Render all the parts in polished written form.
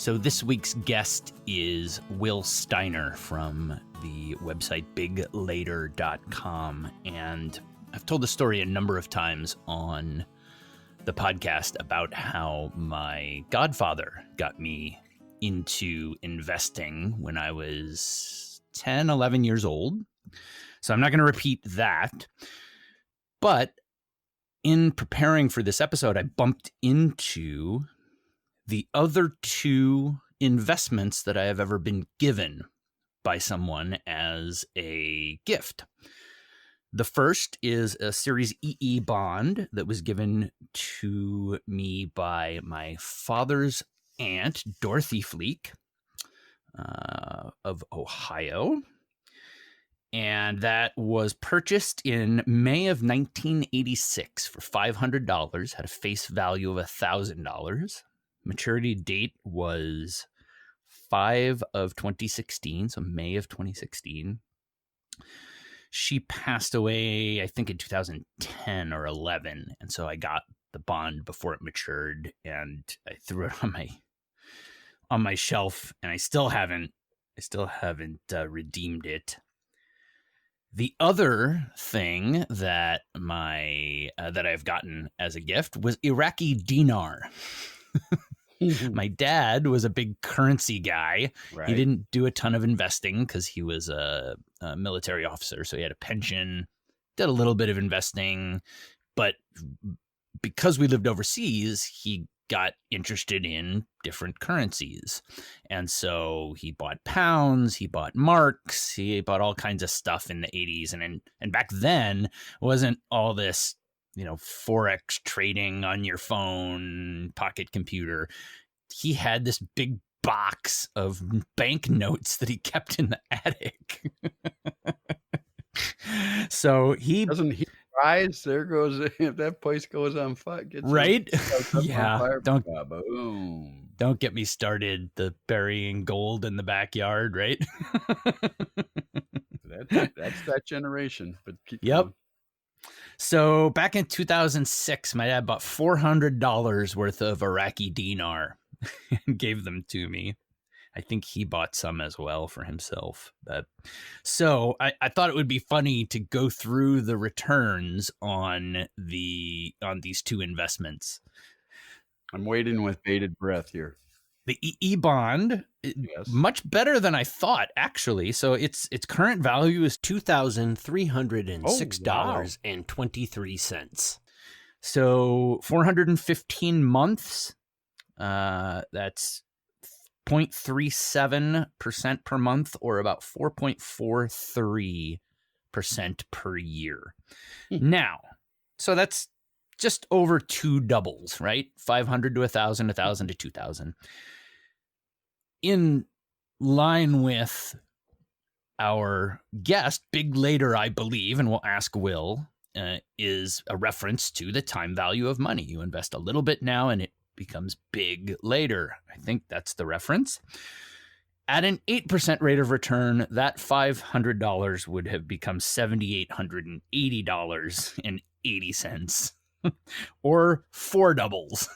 So this week's guest is Will Steiner from the website biglater.com. And I've told the story a number of times on the podcast about how my godfather got me into investing when I was 10, 11 years old. So I'm not going to repeat that. But in preparing for this episode, I bumped into the other two investments that I have ever been given by someone as a gift. The first is a Series EE bond that was given to me by my father's aunt, Dorothy Fleek, of Ohio. And that was purchased in May of 1986 for $500, had a face value of $1,000. Maturity date was 5 of 2016, so May of 2016. She passed away, I think, in 2010 or 11, and so I got the bond before it matured, and I threw it on my shelf, and I still haven't redeemed it. The other thing that that I've gotten as a gift was Iraqi dinar. My dad was a big currency guy. Right. He didn't do a ton of investing because he was a military officer. So he had a pension, did a little bit of investing. But because we lived overseas, he got interested in different currencies. And so he bought pounds, he bought marks, he bought all kinds of stuff in the 80s. And back then, it wasn't all this, Forex trading on your phone, pocket computer. He had this big box of banknotes that he kept in the attic. So doesn't he rise? There goes, if that place goes on fire, right? Yeah. Fire, Don't get me started. The burying gold in the backyard, right? That's that generation. But keep going. So back in 2006, my dad bought $400 worth of Iraqi dinar and gave them to me. I think he bought some as well for himself. So I thought it would be funny to go through the returns on these two investments. I'm waiting with bated breath here. The EE bond, yes, much better than I thought, actually. So its current value is $2,306.23. So 415 months. That's 0.37% per month, or about 4.43% per year. Now, so that's just over two doubles, right? 500 to 1,000, 1,000 to 2,000. In line with our guest, Big Later, I believe, and we'll ask Will, is a reference to the time value of money. You invest a little bit now and it becomes big later. I think that's the reference. At an 8% rate of return, that $500 would have become $7,880.80. Or four doubles.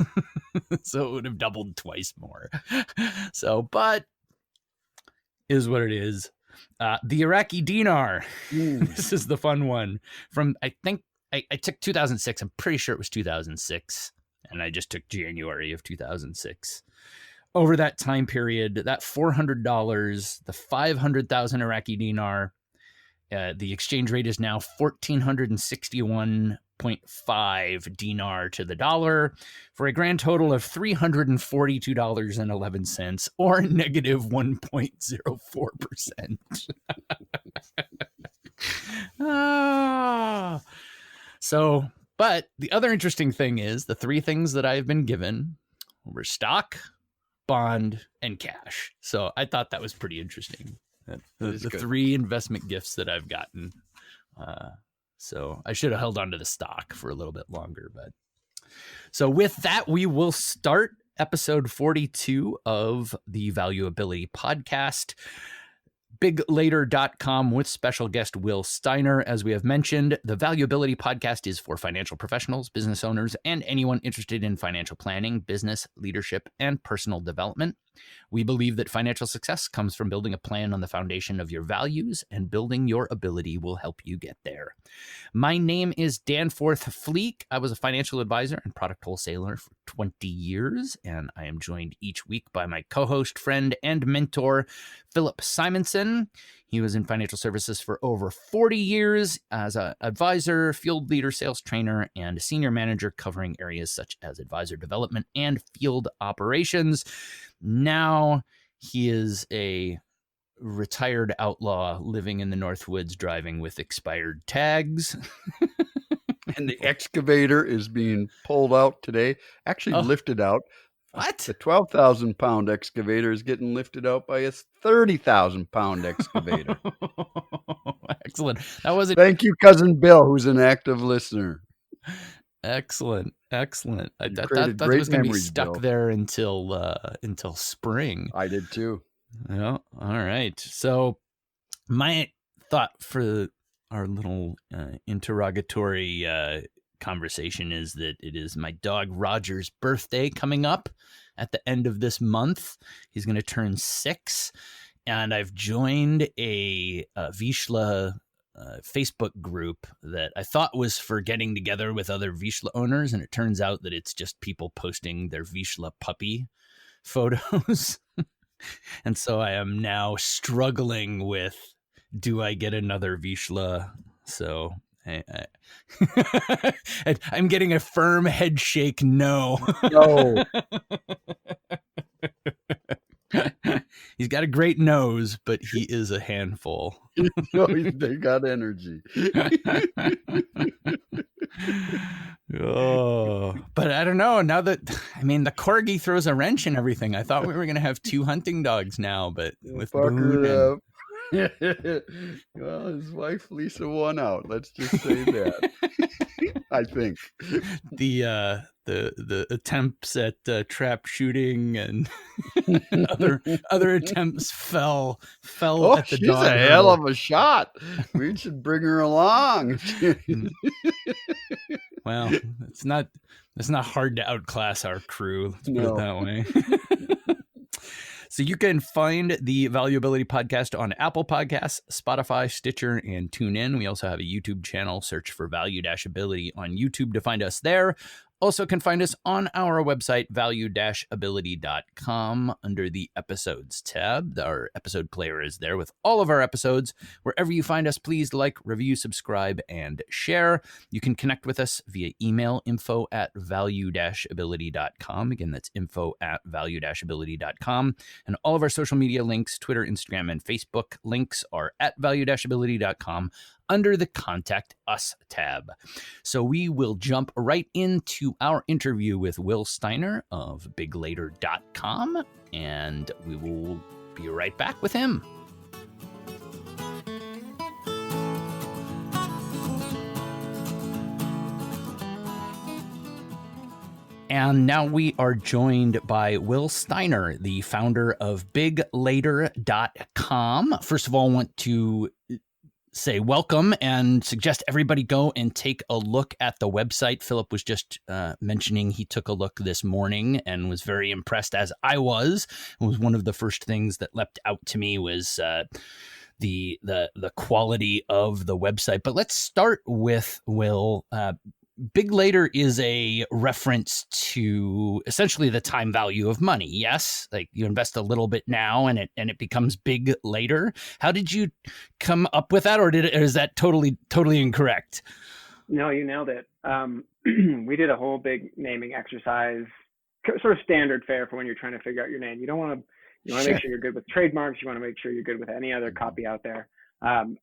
So it would have doubled twice more. So, but is what it is. The Iraqi dinar. This is the fun one. From, I think, I took 2006. I'm pretty sure it was 2006. And I just took January of 2006. Over that time period, that $400, the 500,000 Iraqi dinar, the exchange rate is now 1,461.5 dinar to the dollar, for a grand total of $342.11, or negative 1.04%. So, but the other interesting thing is the three things that I've been given were stock, bond, and cash. So I thought that was pretty interesting. The three investment gifts that I've gotten. So I should have held on to the stock for a little bit longer. But so with that, we will start episode 42 of the Valuability Podcast. Biglater.com with special guest Will Steiner. As we have mentioned, the Valuability Podcast is for financial professionals, business owners, and anyone interested in financial planning, business, leadership, and personal development. We believe that financial success comes from building a plan on the foundation of your values, and building your ability will help you get there. My name is Danforth Fleek. I was a financial advisor and product wholesaler for 20 years, and I am joined each week by my co-host, friend, and mentor, Philip Simonson. He was in financial services for over 40 years as an advisor, field leader, sales trainer, and senior manager, covering areas such as advisor development and field operations. Now he is a retired outlaw living in the Northwoods, driving with expired tags. And the excavator is being pulled out today, actually lifted out. What? The 12,000-pound excavator is getting lifted out by a 30,000-pound excavator. Excellent. That wasn't. Thank you, Cousin Bill, who's an active listener. Excellent. I thought it great was going to be memories, stuck Bill. there until spring. I did too. Yeah. All right. So my thought for our little interrogatory conversation is that it is my dog Roger's birthday coming up at the end of this month. He's going to turn 6, and I've joined a Vizsla Facebook group that I thought was for getting together with other Vizsla owners, and it turns out that it's just people posting their Vizsla puppy photos. And so I am now struggling with, do I get another Vizsla? So I'm getting a firm head shake. No. He's got a great nose, but he is a handful. They got energy. But I don't know. Now that, the corgi throws a wrench in everything. I thought we were going to have 2 hunting dogs now, but with Boone and... Well, his wife Lisa won out. Let's just say that. I think the attempts at trap shooting and other attempts fell at the she's dog. A hell of a shot. We should bring her along. Well, it's not hard to outclass our crew. Let's put it that way. So you can find the Valuability Podcast on Apple Podcasts, Spotify, Stitcher, and TuneIn. We also have a YouTube channel. Search for Value-Ability on YouTube to find us there. Also can find us on our website, value-ability.com, under the Episodes tab. Our episode player is there with all of our episodes. Wherever you find us, please like, review, subscribe, and share. You can connect with us via email, info@value-ability.com. Again, that's info@value-ability.com. And all of our social media links, Twitter, Instagram, and Facebook links are at value-ability.com under the Contact Us tab. So we will jump right into our interview with Will Steiner of biglater.com, and we will be right back with him. And now we are joined by Will Steiner, the founder of biglater.com. First of all, I want to say welcome and suggest everybody go and take a look at the website. Philip was just mentioning he took a look this morning and was very impressed, as I was. It was one of the first things that leapt out to me was the quality of the website. But let's start with Will. Big Later is a reference to essentially the time value of money. Yes, like you invest a little bit now and it becomes big later. How did you come up with that, or is that totally incorrect? No, you nailed it. We did a whole big naming exercise, sort of standard fare for when you're trying to figure out your name. You want to make sure you're good with trademarks. You want to make sure you're good with any other copy out there. And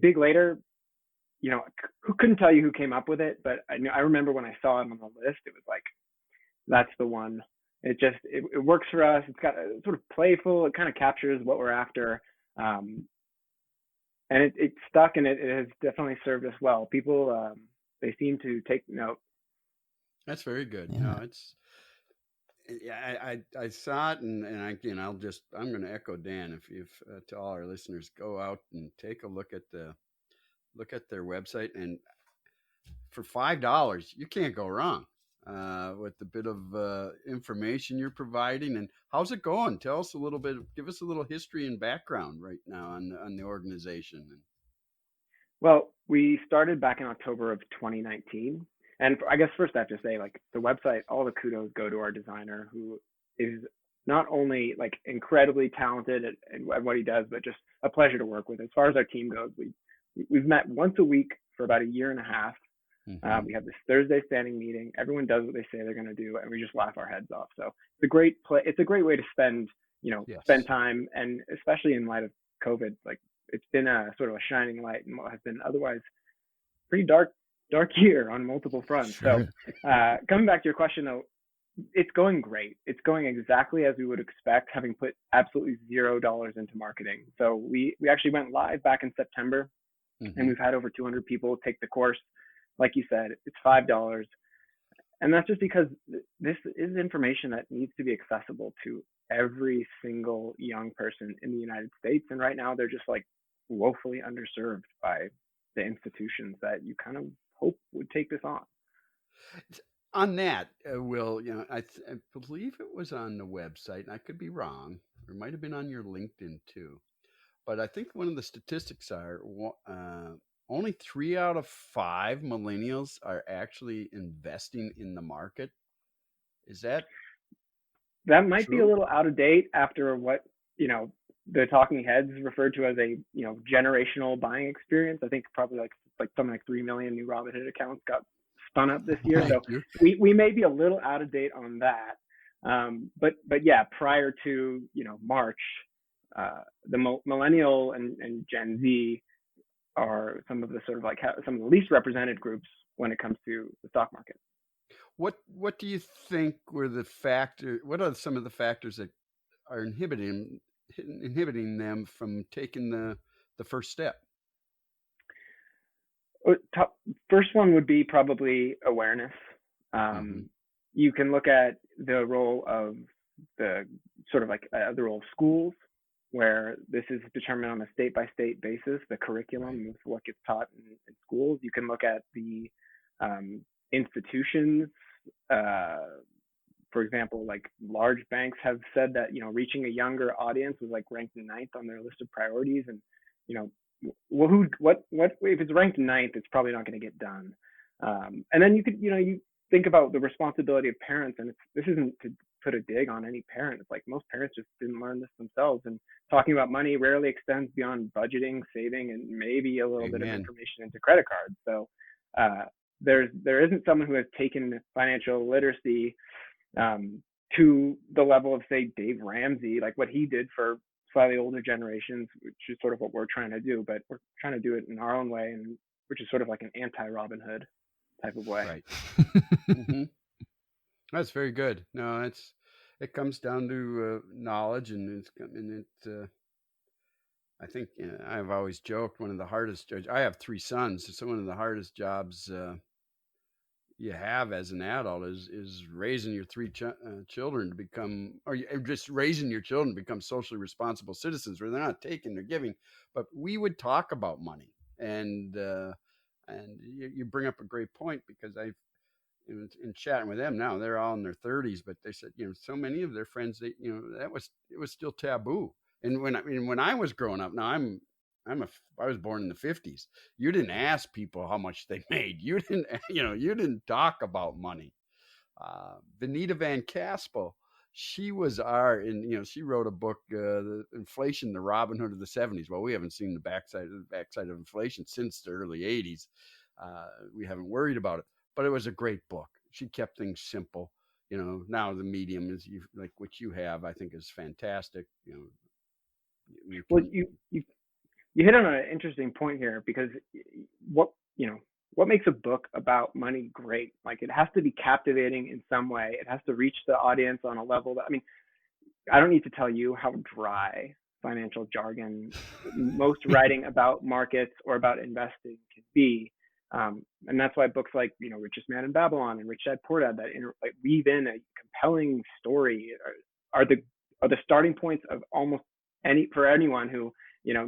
Big Later, who couldn't tell you who came up with it, but I remember when I saw it on the list, it was like, that's the one. It works for us. It's got a sort of playful, it kind of captures what we're after. And it stuck, and it has definitely served us well. People, they seem to take note. That's very good. Yeah. I saw it, and I'm going to echo Dan. If to all our listeners, go out and take a look at their website, and for $5 you can't go wrong. with the bit of information you're providing. And how's it going? Tell us a little bit. Give us a little history and background right now on the organization. Well, we started back in October of 2019. And I guess first I have to say, like, the website, all the kudos go to our designer, who is not only like incredibly talented at what he does, but just a pleasure to work with. As far as our team goes, we've met once a week for about a year and a half. Mm-hmm. We have this Thursday standing meeting. Everyone does what they say they're going to do, and we just laugh our heads off. So it's a great it's a great way to spend, Yes. spend time, and especially in light of COVID, like, it's been a sort of a shining light in what has been otherwise pretty dark year on multiple fronts. Sure. So coming back to your question though, it's going great. It's going exactly as we would expect, having put absolutely $0 into marketing. So we actually went live back in September, Mm-hmm. and we've had over 200 people take the course. Like you said, it's $5. And that's just because this is information that needs to be accessible to every single young person in the United States. And right now they're just like woefully underserved by the institutions that you kind of hope would take this on. On that, Will, I believe it was on the website, and I could be wrong, or it might have been on your LinkedIn too. But I think one of the statistics are only 3 out of 5 millennials are actually investing in the market. Is that might true? be a little out of date after what the talking heads referred to as a generational buying experience. I think probably like something like 3 million new Robinhood accounts got spun up this year. So we may be a little out of date on that. But yeah, prior to March, the millennial and Gen Z are some of the sort of like some of the least represented groups when it comes to the stock market. What do you think were the factor? What are some of the factors that are inhibiting them from taking the first step? First one would be probably awareness. You can look at the role of the sort of like the role of schools, where this is determined on a state-by-state basis, the curriculum of what gets taught in schools. You can look at the institutions. For example, like large banks have said that reaching a younger audience was like ranked 9th on their list of priorities, and what if it's ranked 9th, it's probably not going to get done. And then you could you think about the responsibility of parents, and this isn't to put a dig on any parent. It's like most parents just didn't learn this themselves, and talking about money rarely extends beyond budgeting, saving, and maybe a little bit of information into credit cards. So there isn't someone who has taken financial literacy to the level of, say, Dave Ramsey, like what he did for slightly older generations, which is sort of what we're trying to do, but we're trying to do it in our own way, and which is sort of like an anti-Robin Hood type of way. Right. Mm-hmm. That's very good. No, it comes down to knowledge, and I think I've always joked one of the hardest. I have 3 sons, so one of the hardest jobs you have as an adult is raising your 3 children to become, or just raising your children to become socially responsible citizens, where they're not taking, they're giving. But we would talk about money, and you bring up a great point, because I've in chatting with them now, they're all in their 30s, but they said so many of their friends, it was still taboo. And when I was growing up, now I was born in the 50s. You didn't ask people how much they made. You didn't talk about money. Benita Van Caspel, she was she wrote a book, The Inflation, the Robin Hood of the 70s. Well, we haven't seen the backside of inflation since the early 80s. We haven't worried about it, but it was a great book. She kept things simple. Now the medium is like what you have, I think, is fantastic. Well, you hit on an interesting point here, because what makes a book about money great? Like, it has to be captivating in some way. It has to reach the audience on a level that, I don't need to tell you how dry financial jargon most writing about markets or about investing can be. And that's why books like, Richest Man in Babylon and Rich Dad Poor Dad that weave in a compelling story are the starting points of almost for anyone who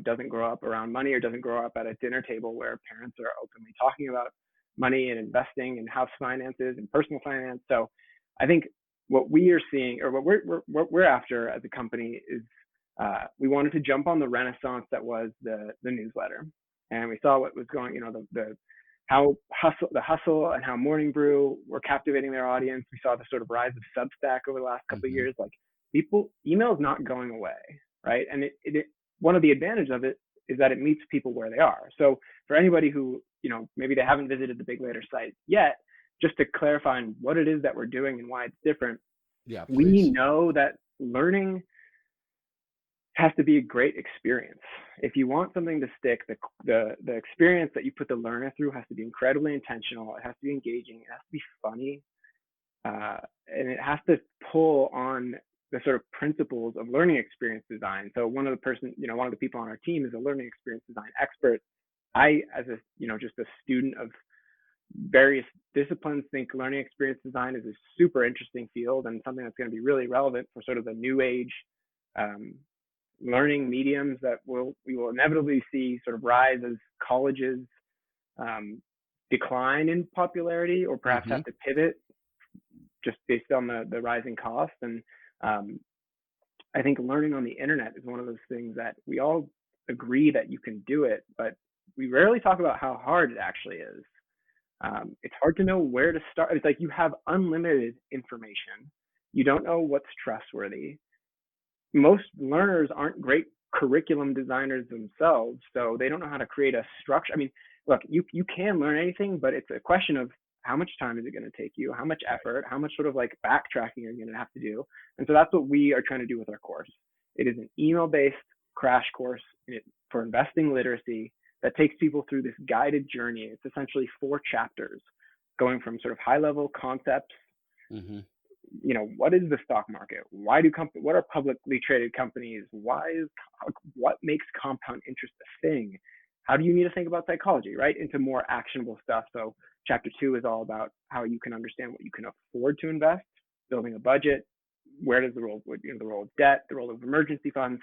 doesn't grow up around money, or doesn't grow up at a dinner table where parents are openly talking about money and investing and house finances and personal finance. So I think what we are seeing, or what we're after as a company, is we wanted to jump on the renaissance that was the newsletter, and we saw what was going, the hustle and how Morning Brew were captivating their audience. We saw the sort of rise of Substack over the last couple of years. Like, email is not going away, right? And one of the advantages of it is that it meets people where they are. So for anybody who, maybe they haven't visited the Big Later site yet, just to clarify on what it is that we're doing and why it's different. Yeah, we know that learning has to be a great experience. If you want something to stick, the experience that you put the learner through has to be incredibly intentional. It has to be engaging. It has to be funny. And it has to pull on the sort of principles of learning experience design. So one of the people on our team is a learning experience design expert. I, as just a student of various disciplines, think learning experience design is a super interesting field and something that's going to be really relevant for sort of the new age learning mediums that we will inevitably see sort of rise as colleges decline in popularity, or perhaps have to pivot just based on the rising costs. And I think learning on the internet is one of those things that we all agree that you can do it, but we rarely talk about how hard it actually is. It's hard to know where to start. It's like you have unlimited information. You don't know what's trustworthy. Most learners aren't great curriculum designers themselves, so they don't know how to create a structure. I mean, look, you can learn anything, but it's a question of how much time is it going to take you, how much effort, how much sort of like backtracking are you going to have to do. And so that's what we are trying to do with our course. It is an email-based crash course for investing literacy that takes people through this guided journey. It's essentially 4 chapters going from sort of high-level concepts. What is the stock market? What are publicly traded companies? What makes compound interest a thing? How do you need to think about psychology, right? Into more actionable stuff. So chapter 2 is all about how you can understand what you can afford to invest, building a budget. Where does the role of debt, the role of emergency funds.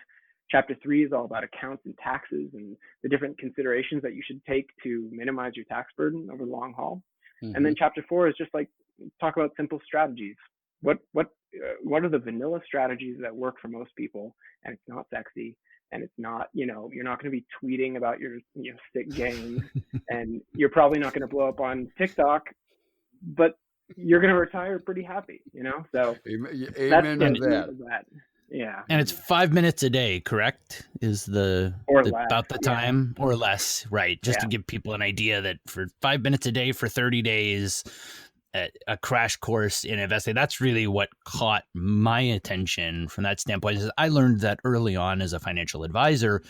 Chapter 3 is all about accounts and taxes and the different considerations that you should take to minimize your tax burden over the long haul. And then chapter 4 is just like talk about simple strategies. What are the vanilla strategies that work for most people? And it's not sexy, and it's not, you're not going to be tweeting about your sick gains, and you're probably not going to blow up on TikTok, but you're going to retire pretty happy, So amen to that. Yeah. And it's 5 minutes a day, correct? Is about the time or less, right? Just to give people an idea that for 5 minutes a day for 30 days, a crash course in investing. That's really what caught my attention from that standpoint. Is I learned that early on as a financial advisor.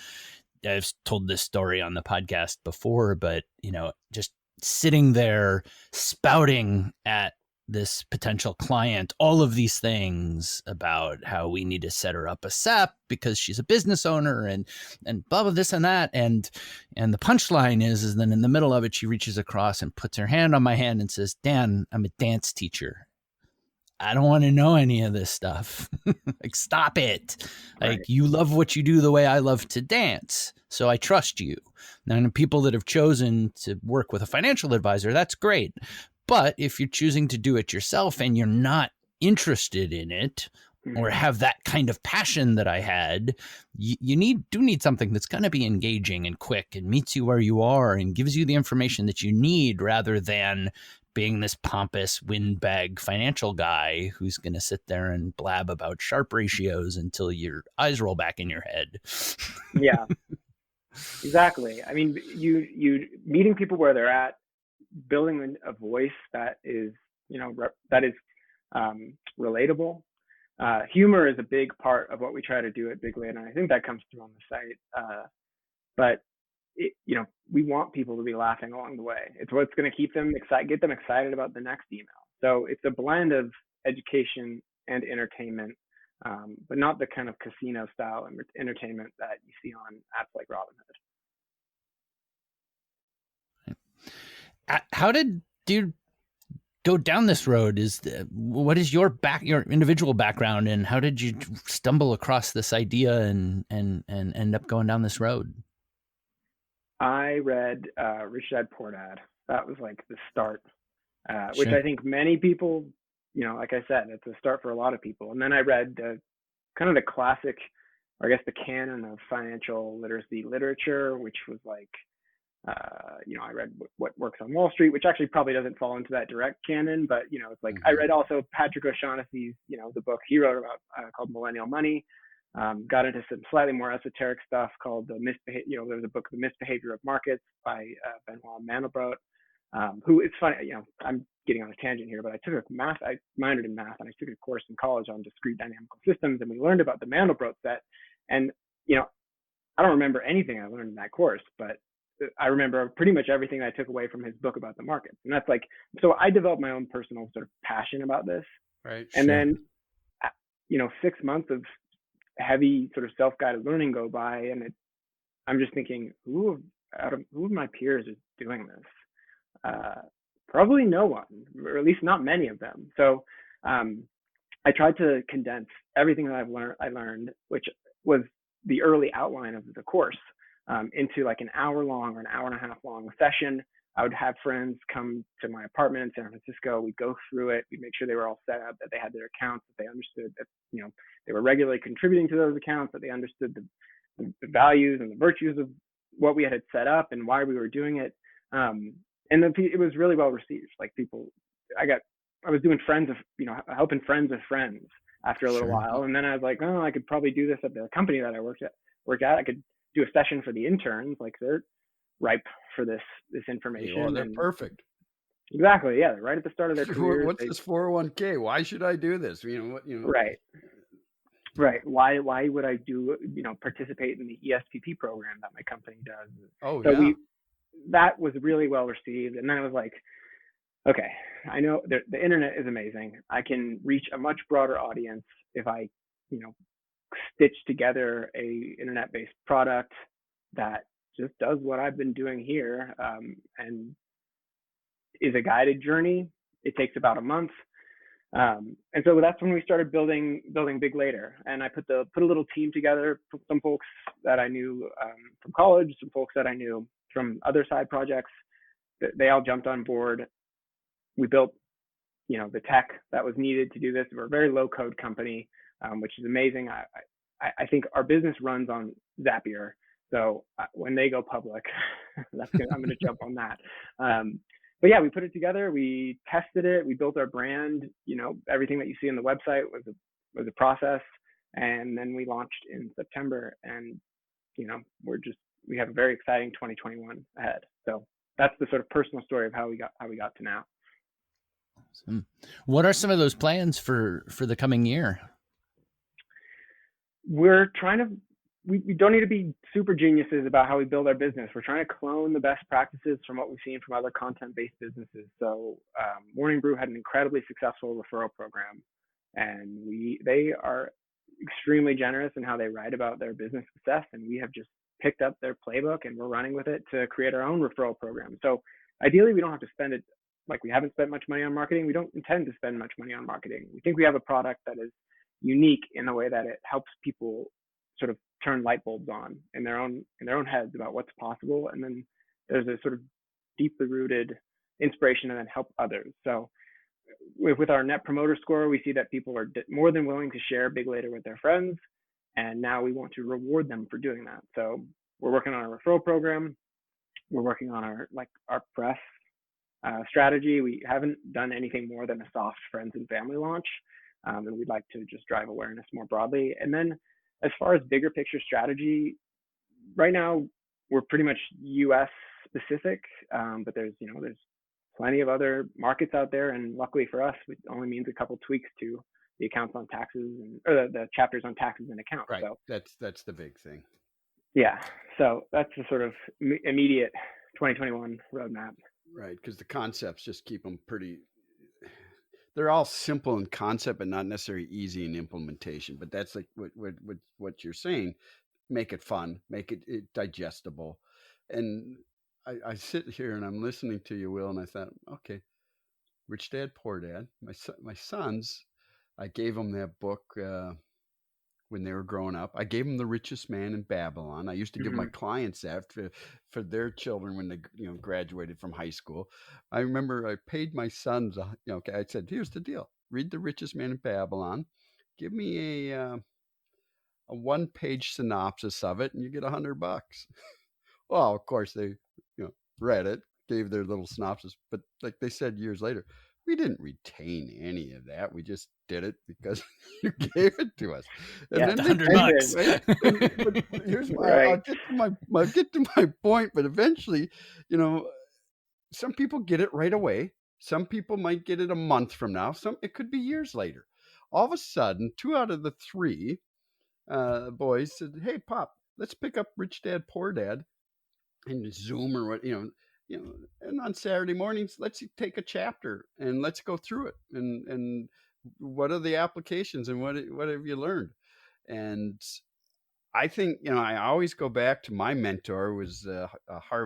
I've told this story on the podcast before, but just sitting there spouting at this potential client all of these things about how we need to set her up a SEP because she's a business owner and blah blah this and that, and the punchline is then in the middle of it she reaches across and puts her hand on my hand and says, "Dan, I'm a dance teacher. I don't want to know any of this stuff." Like, stop it. Like, you love what you do the way I love to dance, so I trust you. Now, the people that have chosen to work with a financial advisor, that's great. But if you're choosing to do it yourself and you're not interested in it or have that kind of passion that I had, you need something that's going to be engaging and quick and meets you where you are and gives you the information that you need, rather than being this pompous windbag financial guy who's going to sit there and blab about Sharpe ratios until your eyes roll back in your head. Yeah, exactly. I mean, you meeting people where they're at, building a voice that is, relatable. Humor is a big part of what we try to do at Big Later, and I think that comes through on the site. But we want people to be laughing along the way. It's what's going to keep them excited, get them excited about the next email. So it's a blend of education and entertainment, but not the kind of casino style entertainment that you see on apps like Robinhood. How did you go down this road? What is your individual background, and how did you stumble across this idea and end up going down this road? I read Rich Dad Poor Dad That was like the start, which Sure. I think many people, like I said, it's a start for a lot of people. And then I read kind of the classic, or I guess the canon of financial literacy literature, which was like, I read what Works on Wall Street, which actually probably doesn't fall into that direct canon, but it's like I read also Patrick O'Shaughnessy's, the book he wrote about called Millennial Money. Got into some slightly more esoteric stuff called there's a book, The Misbehavior of Markets by Benoit Mandelbrot, who it's funny, I'm getting on a tangent here, but I took I minored in math and I took a course in college on discrete dynamical systems, and we learned about the Mandelbrot set. And, I don't remember anything I learned in that course, but I remember pretty much everything I took away from his book about the markets. And that's like, so I developed my own personal sort of passion about this. Right. And Sure. then, 6 months of heavy sort of self-guided learning go by, and I'm just thinking, who of my peers is doing this? Probably no one, or at least not many of them. So I tried to condense everything that I learned, which was the early outline of the course, into like an hour long or an hour and a half long session. I would have friends come to my apartment in San Francisco. We'd go through it. We'd make sure they were all set up, that they had their accounts, that they understood that, they were regularly contributing to those accounts, that they understood the values and the virtues of what we had set up and why we were doing it. And it was really well received. Like I was doing friends of, helping friends of friends after a little Sure. while. And then I was like, oh, I could probably do this at the company that I worked at. I could do a session for the interns. Like they're ripe for this information. Oh, they're perfect. Exactly. Yeah. They're right at the start of their career. What's this 401k? Why should I do this? Right. Right. Why would I participate in the ESPP program that my company does? Oh, so yeah. That was really well received. And then I was like, okay, I know the internet is amazing. I can reach a much broader audience if I, stitch together a internet-based product that just does what I've been doing here, and is a guided journey. It takes about a month. And so that's when we started building Big Later. And I put a little team together, some folks that I knew from college, some folks that I knew from other side projects. They all jumped on board. We built, the tech that was needed to do this. We're a very low code company, which is amazing. I think our business runs on Zapier. So when they go public, I'm going to jump on that. But yeah, we put it together. We tested it. We built our brand. Everything that you see on the website was a process. And then we launched in September. And we have a very exciting 2021 ahead. So that's the sort of personal story of how we got to now. What are some of those plans for the coming year? We're trying to. We don't need to be super geniuses about how we build our business. We're trying to clone the best practices from what we've seen from other content-based businesses. So Morning Brew had an incredibly successful referral program, and they are extremely generous in how they write about their business success. And we have just picked up their playbook and we're running with it to create our own referral program. So ideally, we don't have to spend it. Like we haven't spent much money on marketing. We don't intend to spend much money on marketing. We think we have a product that is unique in the way that it helps people sort of turn light bulbs on in their own heads about what's possible, and then there's a sort of deeply rooted inspiration and then help others. So with our net promoter score, we see that people are more than willing to share Big Later with their friends, and now we want to reward them for doing that. So we're working on a referral program. We're working on our press strategy. We haven't done anything more than a soft friends and family launch, and we'd like to just drive awareness more broadly. And then as far as bigger picture strategy, right now we're pretty much U.S. specific, but there's plenty of other markets out there, and luckily for us, it only means a couple tweaks to the accounts on taxes or the chapters on taxes and accounts. Right. So that's the big thing. Yeah. So that's the sort of immediate 2021 roadmap. Right, because the concepts just keep them pretty. They're all simple in concept, but not necessarily easy in implementation. But that's like what you're saying. Make it fun, make it digestible. And I sit here and I'm listening to you, Will, and I thought, okay, Rich Dad, Poor Dad. My sons, I gave them that book, when they were growing up. I gave them The Richest Man in Babylon. I used to give my clients that for their children when they graduated from high school. I remember I paid my sons. Okay, I said, here's the deal: read The Richest Man in Babylon. Give me a 1-page synopsis of it, and you get $100. Well, of course they read it, gave their little synopsis, but like they said years later, we didn't retain any of that. We just did it because you gave it to us. And Yeah, then $100. but here's I'll get to my point. But eventually, some people get it right away. Some people might get it a month from now. It could be years later. All of a sudden, 2 out of the 3 boys said, "Hey, Pop, let's pick up Rich Dad Poor Dad and Zoom or what and on Saturday mornings, let's take a chapter and let's go through it. And what are the applications and what have you learned?" And I think, I always go back to my mentor was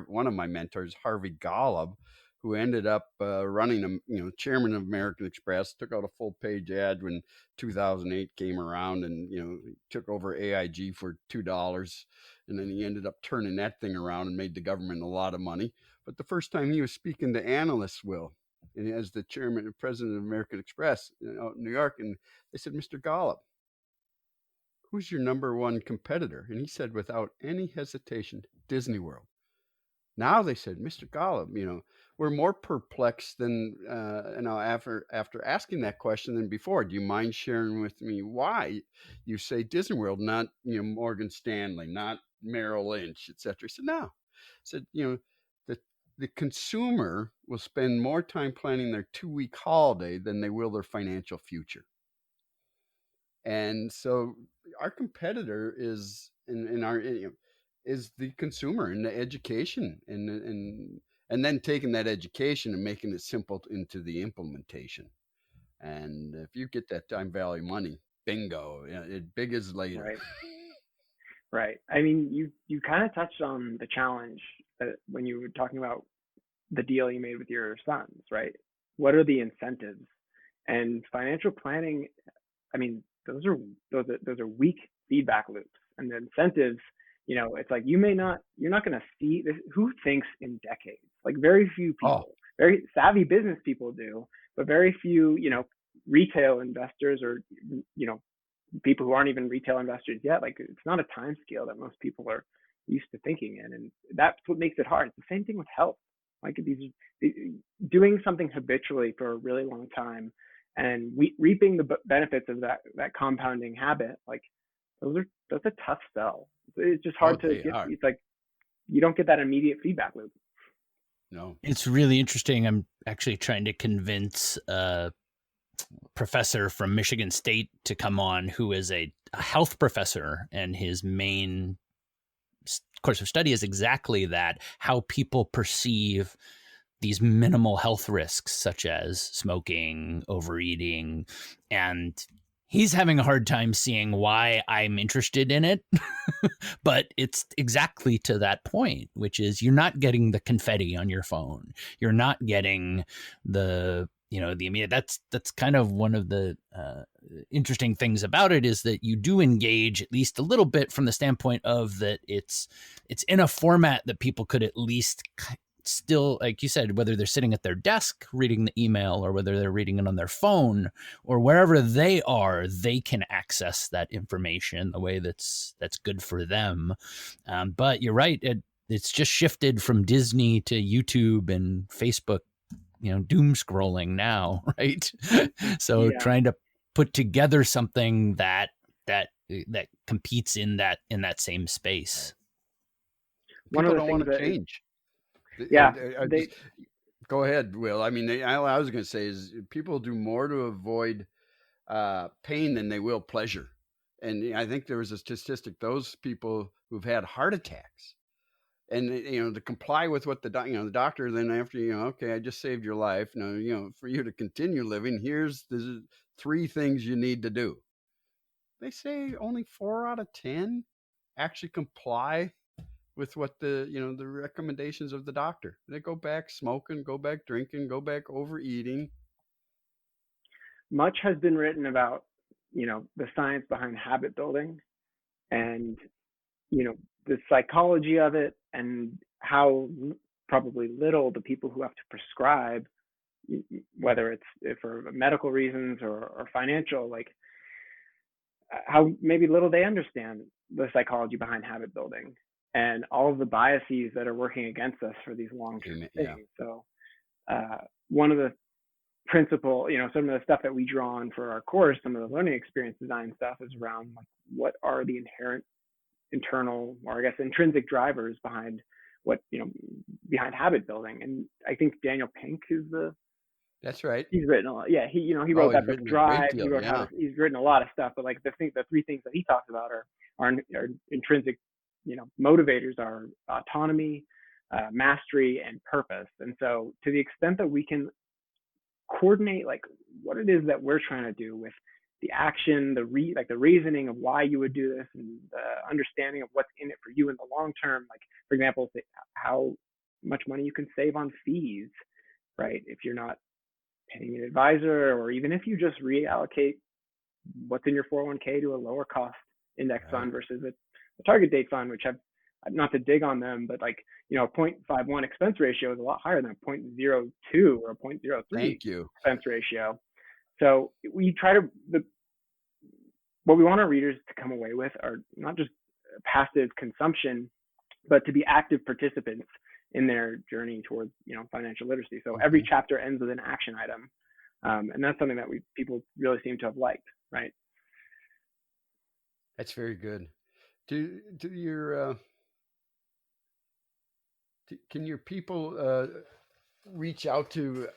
one of my mentors, Harvey Golub, who ended up running, chairman of American Express, took out a full-page ad when 2008 came around, and took over AIG for $2, and then he ended up turning that thing around and made the government a lot of money. But the first time he was speaking to analysts, Will, and as the chairman and president of American Express out in New York, and they said, "Mr. Golub, who's your number one competitor?" And he said, without any hesitation, Disney World. Now they said, "Mr. Golub, we're more perplexed than after asking that question than before. Do you mind sharing with me why you say Disney World, not Morgan Stanley, not Merrill Lynch, etc.?" He said, "No." He said, the consumer will spend more time planning their 2-week holiday than they will their financial future. And so our competitor is is the consumer and the education, and then taking that education and making it simple into the implementation. And if you get that time value money, bingo, big as later. Right. I mean, you kind of touched on the challenge when you were talking about the deal you made with your sons, right? What are the incentives? And financial planning, I mean, those are weak feedback loops. And the incentives, it's like you're not going to see this. Who thinks in decades? Like very few people, very savvy business people do, but very few, retail investors or, people who aren't even retail investors yet. Like it's not a time scale that most people are used to thinking in. And that's what makes it hard. It's the same thing with health. Like doing something habitually for a really long time and reaping the benefits of that compounding habit, like that's a tough sell. It's just hard to get. It's like you don't get that immediate feedback loop. No, it's really interesting. I'm actually trying to convince a professor from Michigan State to come on, who is a health professor, and his main course of study is exactly that: how people perceive these minimal health risks, such as smoking, overeating, and he's having a hard time seeing why I'm interested in it. But it's exactly to that point, which is you're not getting the confetti on your phone. You're not getting the immediate. That's kind of one of the interesting things about it, is that you do engage at least a little bit from the standpoint of that it's in a format that people could at least still, like you said, whether they're sitting at their desk reading the email or whether they're reading it on their phone or wherever they are, they can access that information the way that's good for them. But you're right. It's just shifted from Disney to YouTube and Facebook, doom scrolling now. Right. So trying to put together something that competes in that same space. People don't want to change. Go ahead, Will. I mean, I was going to say is people do more to avoid pain than they will pleasure. And I think there was a statistic: those people who've had heart attacks, and to comply with what the doctor then after okay, I just saved your life. Now for you to continue living, here's the 3 things you need to do. They say only 4 out of 10 actually comply with what the recommendations of the doctor. They go back smoking, go back drinking, go back overeating. Much has been written about the science behind habit building and, the psychology of it, and how probably little the people who have to prescribe, whether it's for medical reasons or financial, like how maybe little they understand the psychology behind habit building and all of the biases that are working against us for these long-term things. So one of the principle, some of the stuff that we draw on for our course, some of the learning experience design stuff is around like what are the inherent internal, or I guess intrinsic drivers behind behind habit building. And I think Daniel Pink is that's right. He's written a lot. Yeah, he wrote that book Drive. He wrote he's written a lot of stuff, but like the three things that he talks about are intrinsic, motivators are autonomy, mastery, and purpose. And so to the extent that we can coordinate like what it is that we're trying to do with the action, the reasoning of why you would do this, and the understanding of what's in it for you in the long term. Like, for example, how much money you can save on fees, right? If you're not paying an advisor, or even if you just reallocate what's in your 401k to a lower cost index fund versus a target date fund, which have, not to dig on them, but like, a 0.51 expense ratio is a lot higher than a 0.02 or a 0.03 expense ratio. So we try to, what we want our readers to come away with are not just passive consumption, but to be active participants in their journey towards, financial literacy. So every chapter ends with an action item. And that's something that people really seem to have liked, right? That's very good. Can your people reach out to,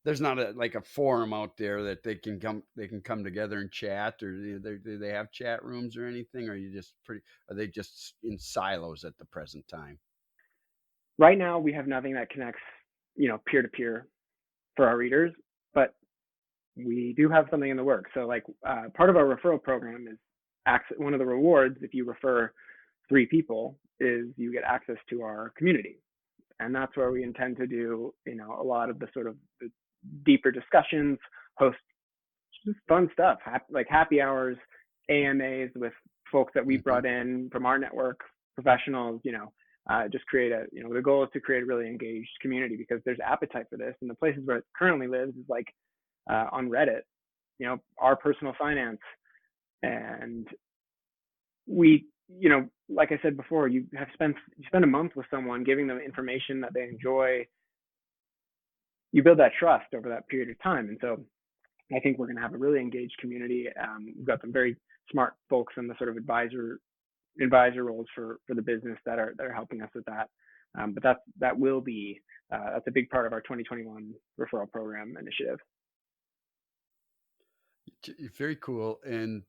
there's not a forum out there that they can come together and chat, or do they have chat rooms or anything? Or are they just in silos at the present time? Right now, we have nothing that connects, peer to peer for our readers, but we do have something in the works. So like part of our referral program is one of the rewards, if you refer 3 people, is you get access to our community. And that's where we intend to do, a lot of the sort of the deeper discussions, host just fun stuff, like happy hours, AMAs with folks that we brought in from our network, professionals, just create the goal is to create a really engaged community, because there's appetite for this. And the places where it currently lives is like on Reddit, our personal finance. And we, like I said before, you spend a month with someone, giving them information that they enjoy. You build that trust over that period of time. And so I think we're going to have a really engaged community. We've got some very smart folks in the sort of advisor roles for the business that are helping us with that. But that will be that's a big part of our 2021 referral program initiative. Very cool. And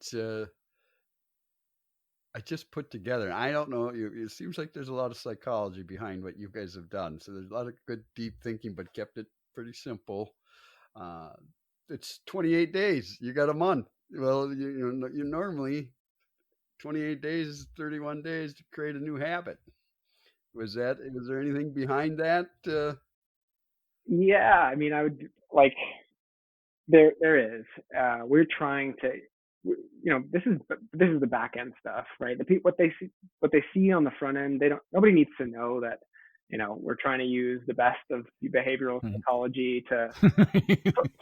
I just put together, I don't know, it seems like there's a lot of psychology behind what you guys have done. So there's a lot of good deep thinking, but kept it pretty simple. It's 28 days. You got a month. Well, you normally 28 days, 31 days to create a new habit. Was there anything behind that? Yeah, I mean, I would like, there is, we're trying to, this is the back end stuff, right? What they see on the front end, nobody needs to know that, we're trying to use the best of behavioral psychology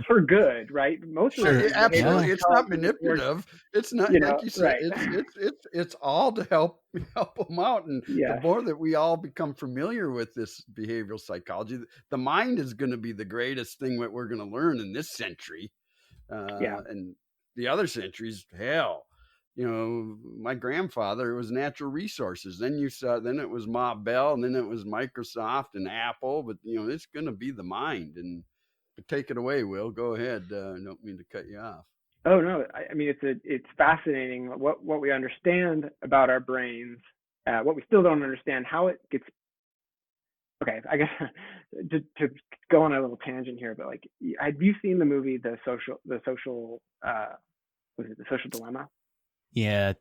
for good, right? Absolutely. It's not manipulative. It's not, like you said, right. It's all to help them out. And the more that we all become familiar with this behavioral psychology, the mind is going to be the greatest thing that we're going to learn in this century. And the other centuries, hell, my grandfather, it was natural resources. Then it was Ma Bell, and then it was Microsoft and Apple. But it's going to be the mind. And take it away, Will. Go ahead. I don't mean to cut you off. Oh no, I mean it's fascinating what we understand about our brains. What we still don't understand, how it gets. Okay, I guess to go on a little tangent here, but like, have you seen the movie The Social Dilemma? Yeah,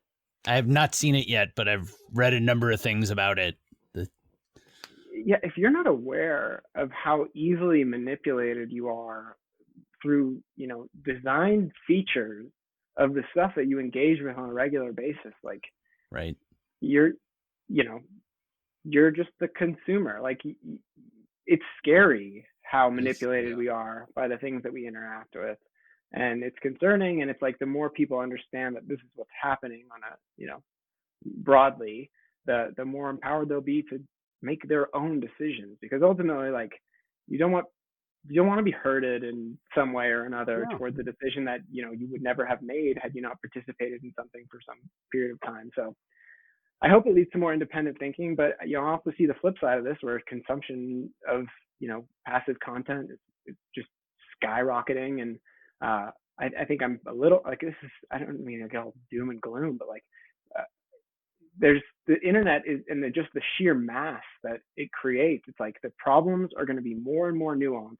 I have not seen it yet, but I've read a number of things about it. Yeah, if you're not aware of how easily manipulated you are through, designed features of the stuff that you engage with on a regular basis. Like, right. you're, you know, you're just the consumer. Like, it's scary how manipulated we are by the things that we interact with. And it's concerning. And it's like, the more people understand that this is what's happening on a, broadly, the more empowered they'll be to make their own decisions. Because ultimately, like, you don't want to be herded in some way or another towards a decision that you would never have made had you not participated in something for some period of time. So I hope it leads to more independent thinking, but I'll also see the flip side of this, where consumption of passive content is just skyrocketing. And I think I'm a little like, this is, I don't mean to get all doom and gloom, but like, there's the internet is, and just the sheer mass that it creates. It's like the problems are going to be more and more nuanced,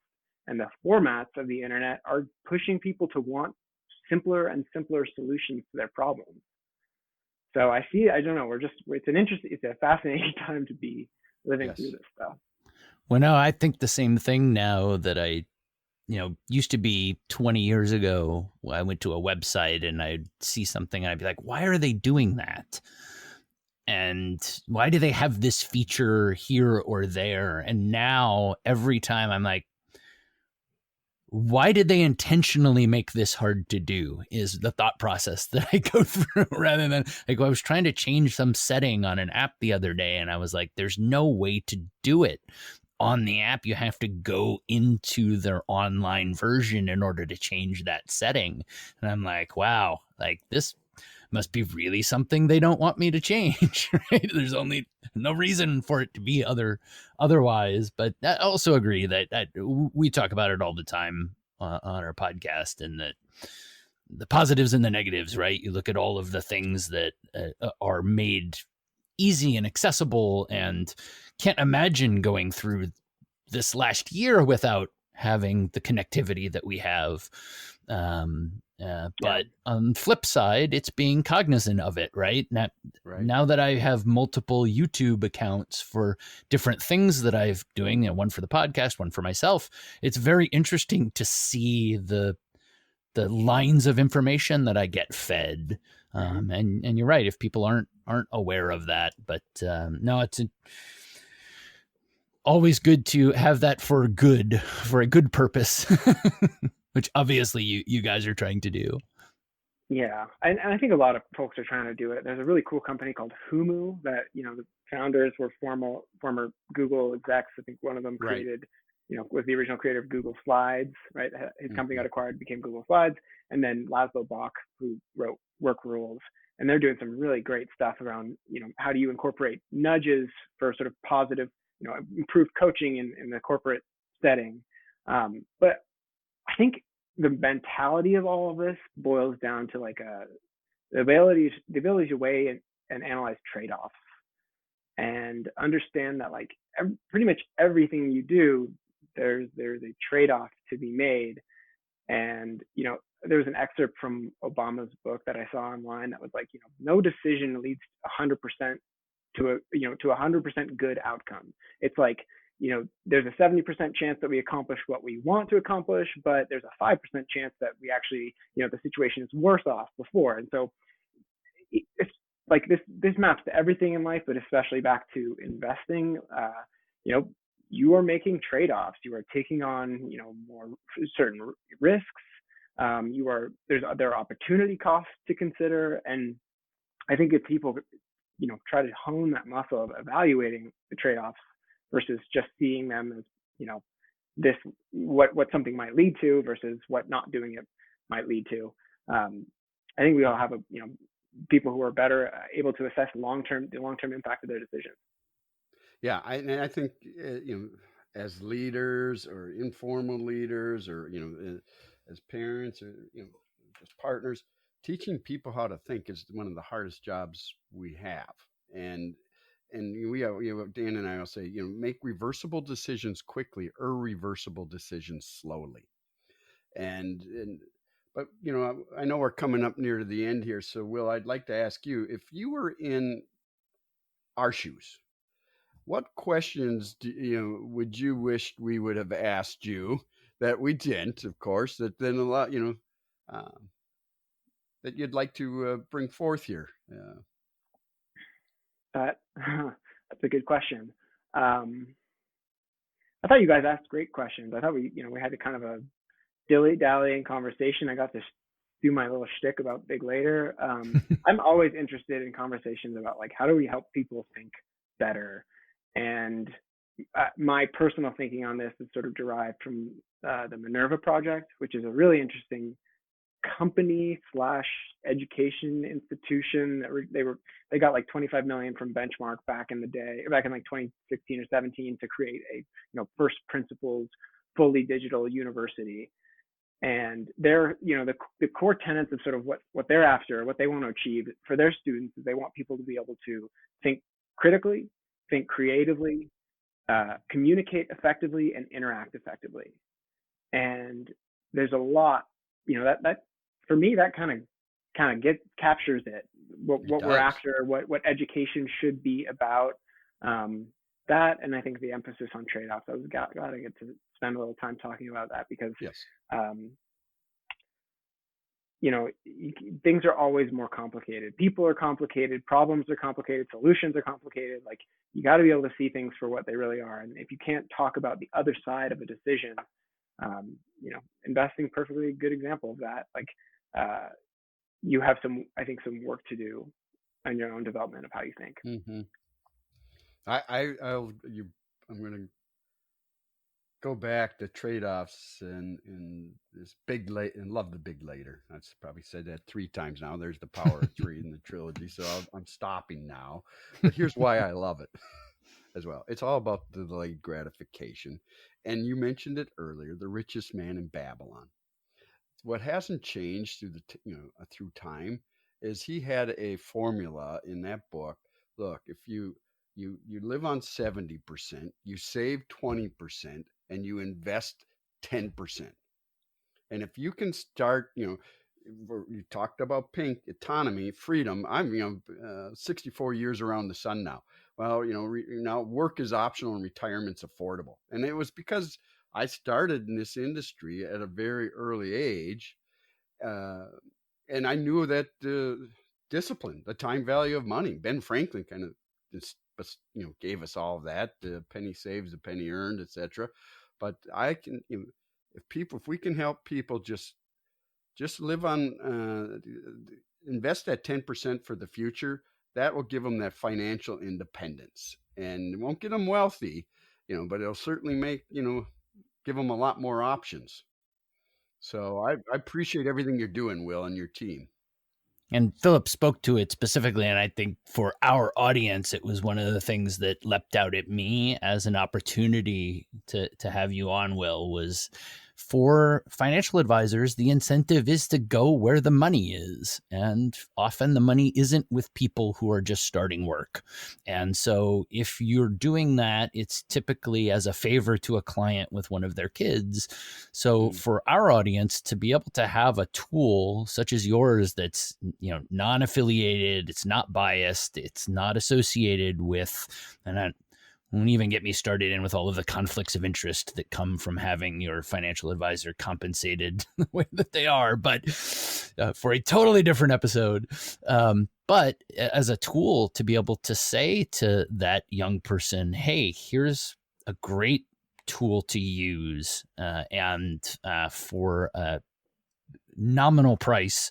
and the formats of the internet are pushing people to want simpler and simpler solutions to their problems. So I don't know, it's a fascinating time to be living through this stuff. Well, no, I think the same thing now that I, used to be 20 years ago. I went to a website and I'd see something and I'd be like, why are they doing that? And why do they have this feature here or there? And now every time I'm like, why did they intentionally make this hard to do, is the thought process that I go through, rather than like, I was trying to change some setting on an app the other day and I was like, there's no way to do it on the app. You have to go into their online version in order to change that setting. And I'm like, wow, like this must be really something they don't want me to change, right? There's only no reason for it to be otherwise. But I also agree that we talk about it all the time on our podcast, and that the positives and the negatives, right? You look at all of the things that are made easy and accessible, and can't imagine going through this last year without having the connectivity that we have. But on the flip side, it's being cognizant of it, right? Now that I have multiple YouTube accounts for different things that I've doing, one for the podcast, one for myself, it's very interesting to see the lines of information that I get fed. And you're right, if people aren't aware of that, but no, it's always good to have that for a good purpose. Which obviously you guys are trying to do. Yeah, and I think a lot of folks are trying to do it. There's a really cool company called Humu that, the founders were former Google execs. I think one of them created, was the original creator of Google Slides, right? His company got acquired, became Google Slides. And then Laszlo Bock, who wrote Work Rules. And they're doing some really great stuff around, how do you incorporate nudges for sort of positive, improved coaching in the corporate setting. But I think the mentality of all of this boils down to like the ability to weigh and analyze trade-offs, and understand that like pretty much everything you do, there's a trade-off to be made. And there was an excerpt from Obama's book that I saw online that was like, no decision leads 100% to a 100% good outcome. It's like, there's a 70% chance that we accomplish what we want to accomplish, but there's a 5% chance that we actually, the situation is worse off before. And so it's like this maps to everything in life, but especially back to investing. You are making trade-offs. You are taking on, more certain risks. There are opportunity costs to consider. And I think if people, try to hone that muscle of evaluating the trade-offs versus just seeing them as, this, what something might lead to versus what not doing it might lead to. I think we all have people who are better able to assess the long-term impact of their decisions. Yeah. I think, as leaders or informal leaders, or, as parents, or, just partners, teaching people how to think is one of the hardest jobs we have. And we have, Dan and I will say, make reversible decisions quickly, irreversible decisions slowly. But I know we're coming up near to the end here. So Will, I'd like to ask you, if you were in our shoes, what questions would you wish we would have asked you that we didn't, of course, that then a lot, that you'd like to bring forth here? That's a good question. I thought you guys asked great questions. I thought we had a kind of a dilly-dallying conversation. I got to do my little shtick about big later. I'm always interested in conversations about like how do we help people think better, and my personal thinking on this is sort of derived from the Minerva Project, which is a really interesting company slash education institution that they got like 25 million from Benchmark back in the day, back in like 2016 or 17, to create a first principles fully digital university. And they're the core tenets of sort of what they're after, what they want to achieve for their students, is they want people to be able to think critically, think creatively, communicate effectively, and interact effectively. And there's a lot, that for me, that kind of captures it. What we're after, what education should be about. That, and I think the emphasis on trade-offs. I was glad I get to spend a little time talking about that, because yes. Things are always more complicated. People are complicated. Problems are complicated. Solutions are complicated. Like, you got to be able to see things for what they really are. And if you can't talk about the other side of a decision, investing, perfectly good example of that. Like, you have some work to do on your own development of how you think. Mm-hmm. I'm going to go back to trade-offs and this big late, and love the big later. I've probably said that 3 times now. There's the power of 3 in the trilogy. So I'm stopping now, but here's why I love it as well. It's all about the delayed gratification. And you mentioned it earlier, the richest man in Babylon. What hasn't changed through time is he had a formula in that book. Look, if you live on 70%, you save 20%, and you invest 10%. And if you can start, you talked about pink, autonomy, freedom. I'm 64 years around the sun now. Well, now work is optional and retirement's affordable. And it was because I started in this industry at a very early age, and I knew that discipline, the time value of money. Ben Franklin kind of just gave us all of that. The penny saved, the penny earned, etc. But I can, if we can help people just live on, invest that 10% for the future, that will give them that financial independence, and it won't get them wealthy, but it'll certainly make, give them a lot more options. So I appreciate everything you're doing, Will, and your team. And Philip spoke to it specifically, and I think for our audience, it was one of the things that leapt out at me as an opportunity to have you on, Will, was for financial advisors, the incentive is to go where the money is. And often the money isn't with people who are just starting work. And so if you're doing that, it's typically as a favor to a client with one of their kids. So for our audience to be able to have a tool such as yours that's, non-affiliated, it's not biased, it's not associated with, and I won't even get me started in with all of the conflicts of interest that come from having your financial advisor compensated the way that they are, but for a totally different episode. But as a tool to be able to say to that young person, hey, here's a great tool to use and for nominal price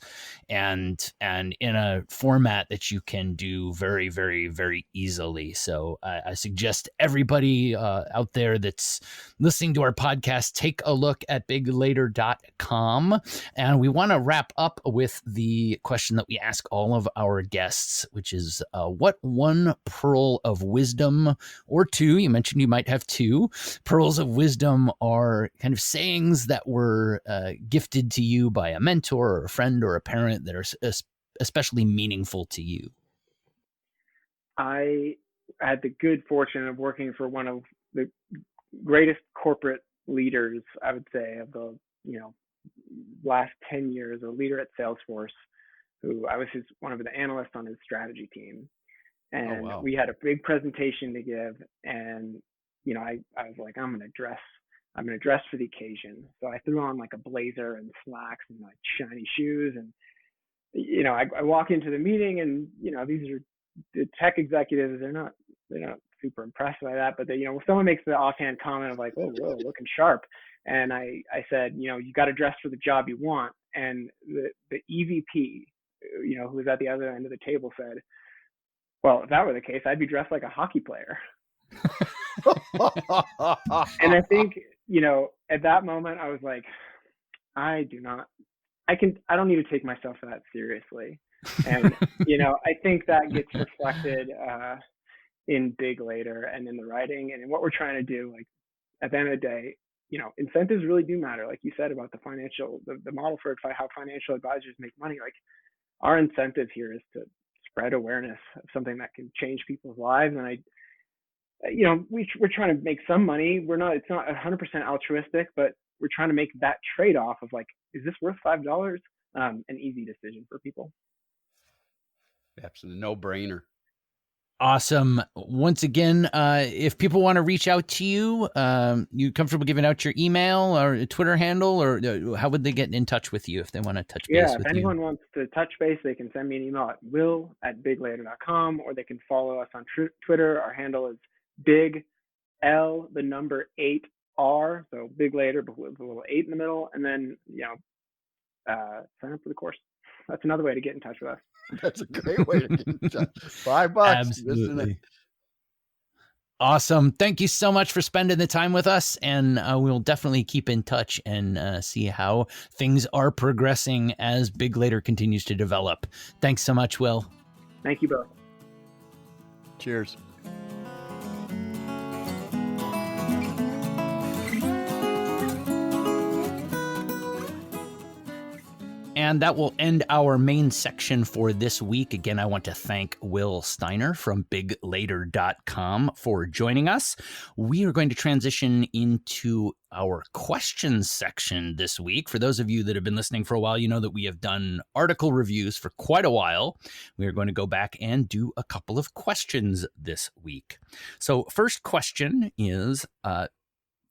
and in a format that you can do very, very, very easily. So I suggest everybody out there that's listening to our podcast, take a look at biglater.com. And we want to wrap up with the question that we ask all of our guests, which is what one pearl of wisdom, or two, you mentioned you might have 2 pearls of wisdom, are kind of sayings that were gifted to you by a mentor or a friend or a parent that are especially meaningful to you? I had the good fortune of working for one of the greatest corporate leaders, I would say, of the last 10 years, a leader at Salesforce, who I was one of the analysts on his strategy team. And we had a big presentation to give, and I was like, I'm gonna dress for the occasion. So I threw on like a blazer and slacks and like shiny shoes, and I walk into the meeting, and these are the tech executives. They're not super impressed by that, but someone makes the offhand comment of like, "Oh, whoa, looking sharp," and I said, you got to dress for the job you want, and the EVP, who was at the other end of the table, said, "Well, if that were the case, I'd be dressed like a hockey player." And I think, at that moment I was like, I don't need to take myself that seriously. And, I think that gets reflected in Big Later and in the writing and in what we're trying to do. Like, at the end of the day, incentives really do matter. Like you said about the model for how financial advisors make money. Like, our incentive here is to spread awareness of something that can change people's lives. And we're trying to make some money. It's not 100% altruistic, but we're trying to make that trade-off of like, is this worth $5? An easy decision for people. Absolutely, no brainer. Awesome. Once again, if people want to reach out to you, you comfortable giving out your email or a Twitter handle, or how would they get in touch with you if they want to touch base with you? If anyone wants to touch base, they can send me an email at will@biglater.com, or they can follow us on Twitter. Our handle is Big L, the number 8R, so Big Later, but with a little 8 in the middle, and then sign up for the course. That's another way to get in touch with us. That's a great way to get in touch. $5. Absolutely. Awesome. Thank you so much for spending the time with us, and we'll definitely keep in touch and see how things are progressing as Big Later continues to develop. Thanks so much, Will. Thank you both. Cheers. And that will end our main section for this week. Again, I want to thank Will Steiner from biglater.com for joining us. We are going to transition into our questions section this week. For those of you that have been listening for a while, you know that we have done article reviews for quite a while. We are going to go back and do a couple of questions this week. So first question is a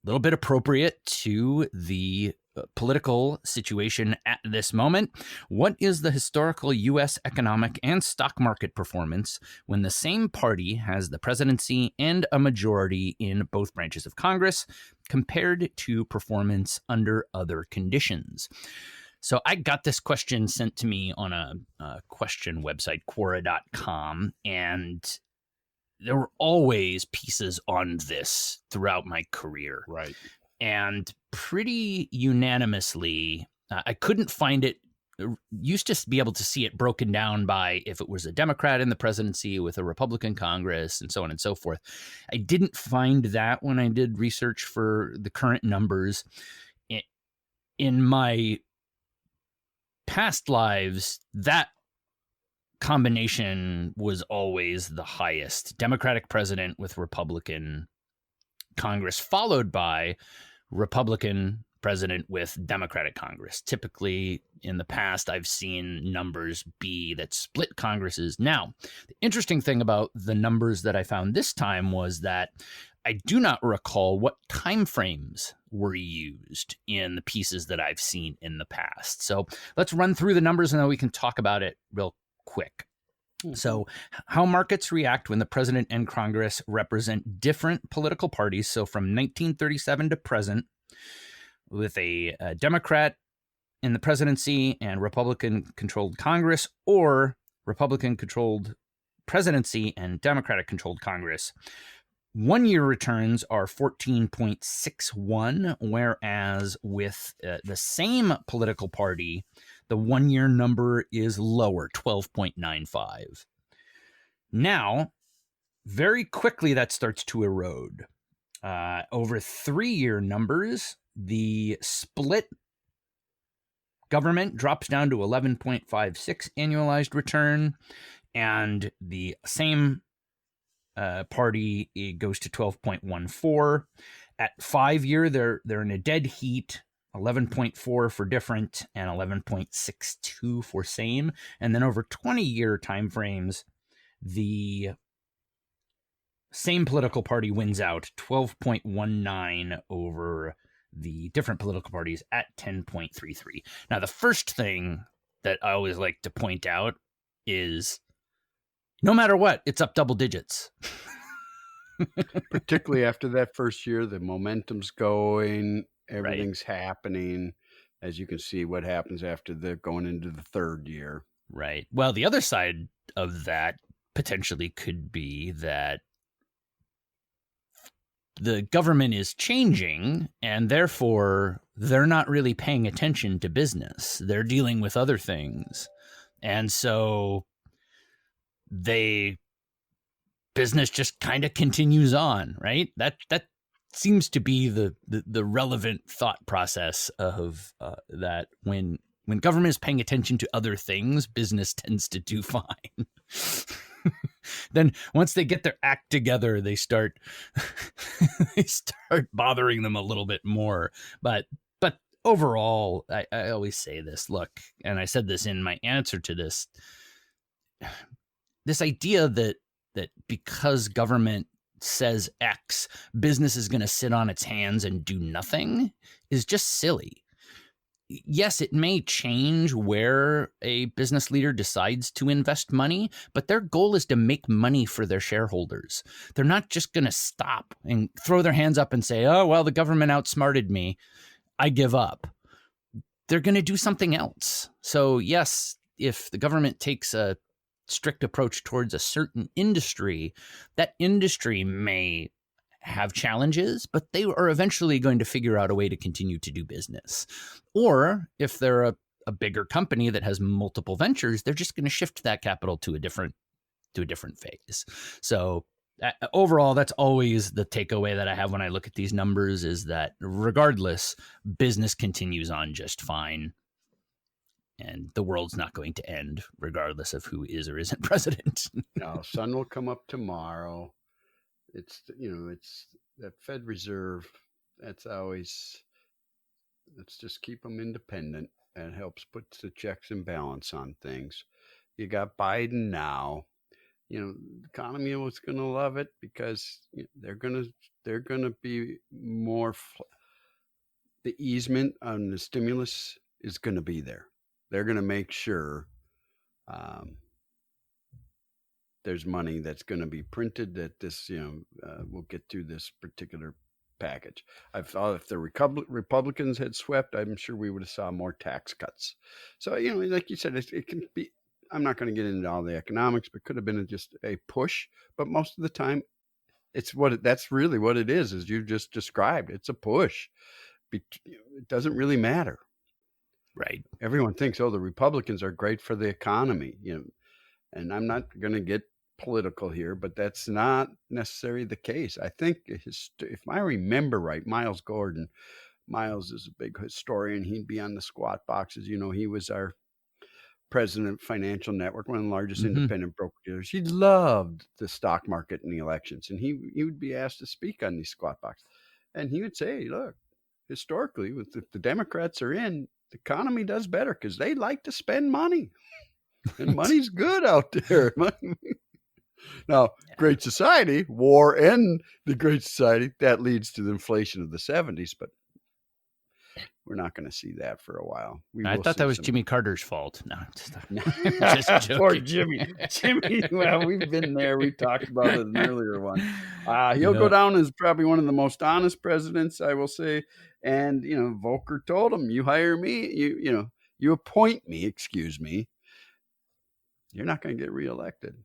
little bit appropriate to the political situation at this moment. What is the historical U.S. economic and stock market performance when the same party has the presidency and a majority in both branches of Congress compared to performance under other conditions? So I got this question sent to me on a question website, Quora.com, and there were always pieces on this throughout my career. Right. And pretty unanimously, I couldn't find it. Used to be able to see it broken down by if it was a Democrat in the presidency with a Republican Congress and so on and so forth. I didn't find that when I did research for the current numbers. In my past lives, that combination was always the highest. Democratic president with Republican Congress, followed by Republican president with Democratic Congress. Typically, in the past, I've seen numbers be that split Congresses. Now, the interesting thing about the numbers that I found this time was that I do not recall what time frames were used in the pieces that I've seen in the past. So let's run through the numbers and then we can talk about it real quick. So how markets react when the president and Congress represent different political parties. So from 1937 to present, with a Democrat in the presidency and Republican-controlled Congress, or Republican-controlled presidency and Democratic-controlled Congress. 1-year returns are 14.61, whereas with the same political party, the 1-year number is lower, 12.95. Now, very quickly, that starts to erode. Over 3-year numbers, the split government drops down to 11.56 annualized return, and the same party goes to 12.14. At 5-year, they're in a dead heat. 11.4 for different and 11.62 for same. And then over 20-year timeframes, the same political party wins out, 12.19 over the different political parties at 10.33. Now, the first thing that I always like to point out is no matter what, it's up double digits. Particularly after that first year, the momentum's going, everything's happening. As you can see, what happens after going into the third year. Right. Well, the other side of that potentially could be that the government is changing, and therefore they're not really paying attention to business. They're dealing with other things. And so business just kind of continues on, right? That seems to be the relevant thought process of that when government is paying attention to other things, business tends to do fine. Then once they get their act together, they start bothering them a little bit more. But overall, I always say this, look, and I said this in my answer to this idea that because government says X, business is going to sit on its hands and do nothing is just silly. Yes, it may change where a business leader decides to invest money, but their goal is to make money for their shareholders. They're not just going to stop and throw their hands up and say, oh, well, the government outsmarted me, I give up. They're going to do something else. So yes, if the government takes a strict approach towards a certain industry, that industry may have challenges, but they are eventually going to figure out a way to continue to do business. Or if they're a bigger company that has multiple ventures, they're just going to shift that capital to a different phase. So overall, that's always the takeaway that I have when I look at these numbers, is that regardless, business continues on just fine. And the world's not going to end regardless of who is or isn't president. No, sun will come up tomorrow. It's that Fed Reserve. Let's just keep them independent. That helps put the checks and balance on things. You got Biden now. The economy was going to love it because they're going to be more. The easement on the stimulus is going to be there. They're going to make sure there's money that's going to be printed that this, we'll get through this particular package. I thought if the Republicans had swept, I'm sure we would have saw more tax cuts. So, like you said, it can be, I'm not going to get into all the economics, but could have been just a push. But most of the time, that's really what it is, as you just described. It's a push. It doesn't really matter. Right. Everyone thinks, the Republicans are great for the economy, and I'm not going to get political here, but that's not necessarily the case. I think if I remember right, Miles is a big historian. He'd be on the squat boxes. He was our president of Financial Network, one of the largest independent broker dealers. He loved the stock market and the elections, and he would be asked to speak on these squat boxes. And he would say, look, historically, if the Democrats are in, the economy does better because they like to spend money, and money's good out there. Now, Great Society, war and the Great Society, that leads to the inflation of the 70s, but we're not going to see that for a while. I thought that was Jimmy Carter's fault. No, just joking. Poor Jimmy. Well, we've been there. We talked about it in an earlier one. He'll go down as probably one of the most honest presidents, I will say. And, Volcker told him, you hire me, you appoint me, excuse me, you're not going to get reelected.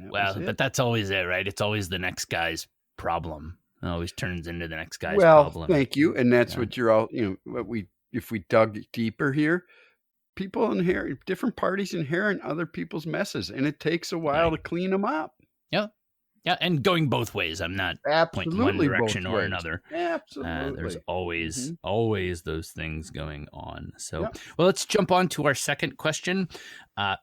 Well, but that's always it, right? It's always the next guy's problem. It always turns into the next guy's problem. Well, thank you. And that's what you're all, if we dug deeper here, people inherit, different parties inherit other people's messes, and it takes a while to clean them up. Yeah. Yeah. And going both ways. I'm not pointing one direction or another. Absolutely. There's always those things going on. So, well, let's jump on to our second question.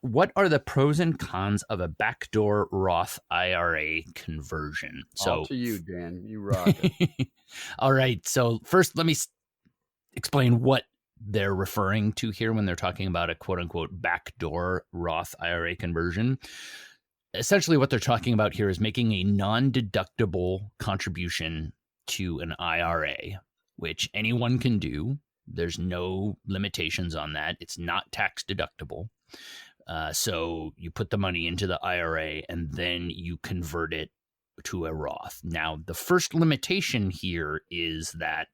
What are the pros and cons of a backdoor Roth IRA conversion? All to you, Dan. You rock it. All right. So first, let me explain what they're referring to here when they're talking about a quote unquote backdoor Roth IRA conversion. Essentially, what they're talking about here is making a non-deductible contribution to an IRA, which anyone can do. There's no limitations on that. It's not tax deductible. So you put the money into the IRA and then you convert it to a Roth. Now, the first limitation here is that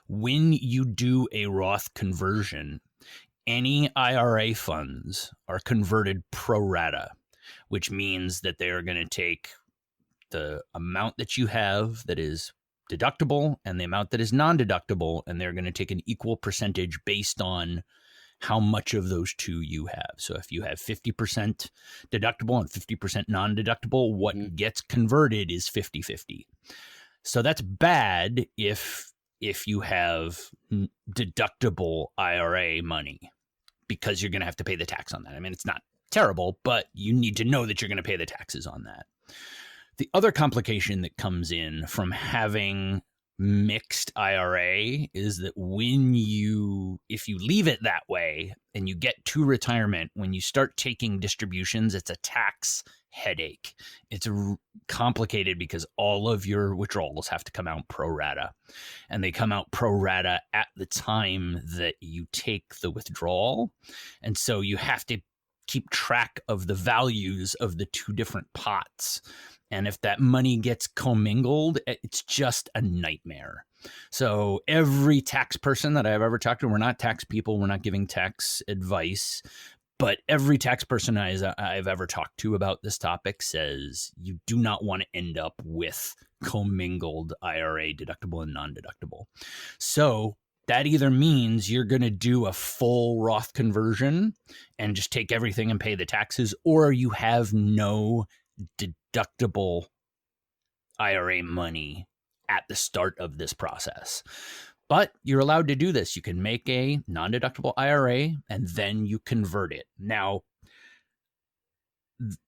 when you do a Roth conversion, any IRA funds are converted pro rata, which means that they are going to take the amount that you have that is deductible and the amount that is non-deductible, and they're going to take an equal percentage based on how much of those two you have. So if you have 50% deductible and 50% non-deductible, what gets converted is 50-50. So that's bad if you have deductible IRA money, because you're going to have to pay the tax on that. I mean, it's not terrible, but you need to know that you're going to pay the taxes on that. The other complication that comes in from having mixed IRA is that if you leave it that way and you get to retirement, when you start taking distributions, it's a tax headache. It's complicated because all of your withdrawals have to come out pro rata, and they come out pro rata at the time that you take the withdrawal. And so you have to keep track of the values of the two different pots. And if that money gets commingled, it's just a nightmare. So every tax person that I've ever talked to, we're not tax people, we're not giving tax advice, but every tax person I've ever talked to about this topic says you do not want to end up with commingled IRA deductible and non-deductible. So that either means you're going to do a full Roth conversion and just take everything and pay the taxes, or you have no deductible IRA money at the start of this process. But you're allowed to do this. You can make a non-deductible IRA and then you convert it. Now,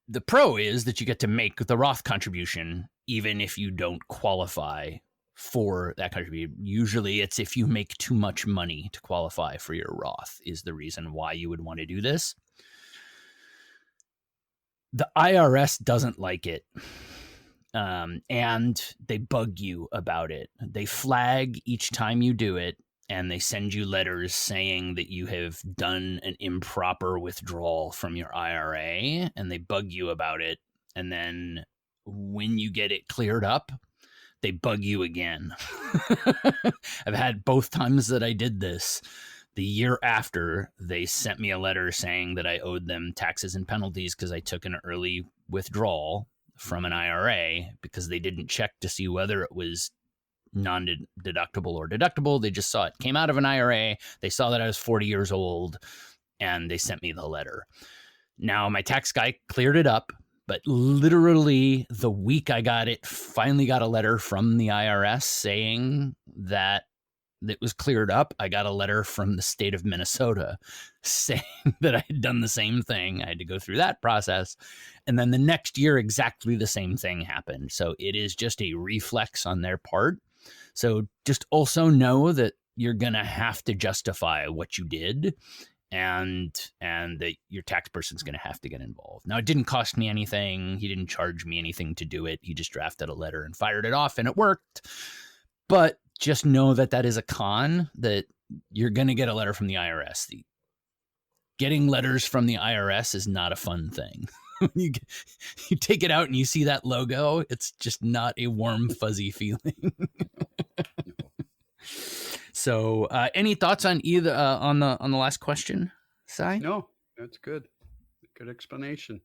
the pro is that you get to make the Roth contribution even if you don't qualify for that contribution. Usually it's if you make too much money to qualify for your Roth is the reason why you would want to do this. The IRS doesn't like it, and they bug you about it. They flag each time you do it, and they send you letters saying that you have done an improper withdrawal from your IRA, and they bug you about it. And then when you get it cleared up, they bug you again. I've had both times that I did this. The year after, they sent me a letter saying that I owed them taxes and penalties because I took an early withdrawal from an IRA because they didn't check to see whether it was non-deductible or deductible. They just saw it came out of an IRA. They saw that I was 40 years old, and they sent me the letter. Now, my tax guy cleared it up, but literally the week I got it, finally got a letter from the IRS saying that it was cleared up. I got a letter from the state of Minnesota saying that I had done the same thing. I had to go through that process. And then the next year, exactly the same thing happened. So it is just a reflex on their part. So just also know that you're going to have to justify what you did, and that your tax person's going to have to get involved. Now, it didn't cost me anything. He didn't charge me anything to do it. He just drafted a letter and fired it off, and it worked. But just know that that is a con, that you're going to get a letter from the IRS. Getting letters from the IRS is not a fun thing. you take it out and you see that logo, it's just not a warm, fuzzy feeling. So any thoughts on either on the last question, Si? No, that's good. Good explanation.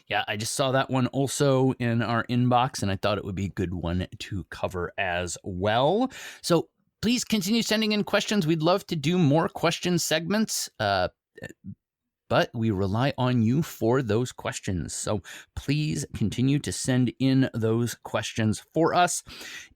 Yeah, I just saw that one also in our inbox, and I thought it would be a good one to cover as well. So please continue sending in questions. We'd love to do more question segments, but we rely on you for those questions. So please continue to send in those questions for us.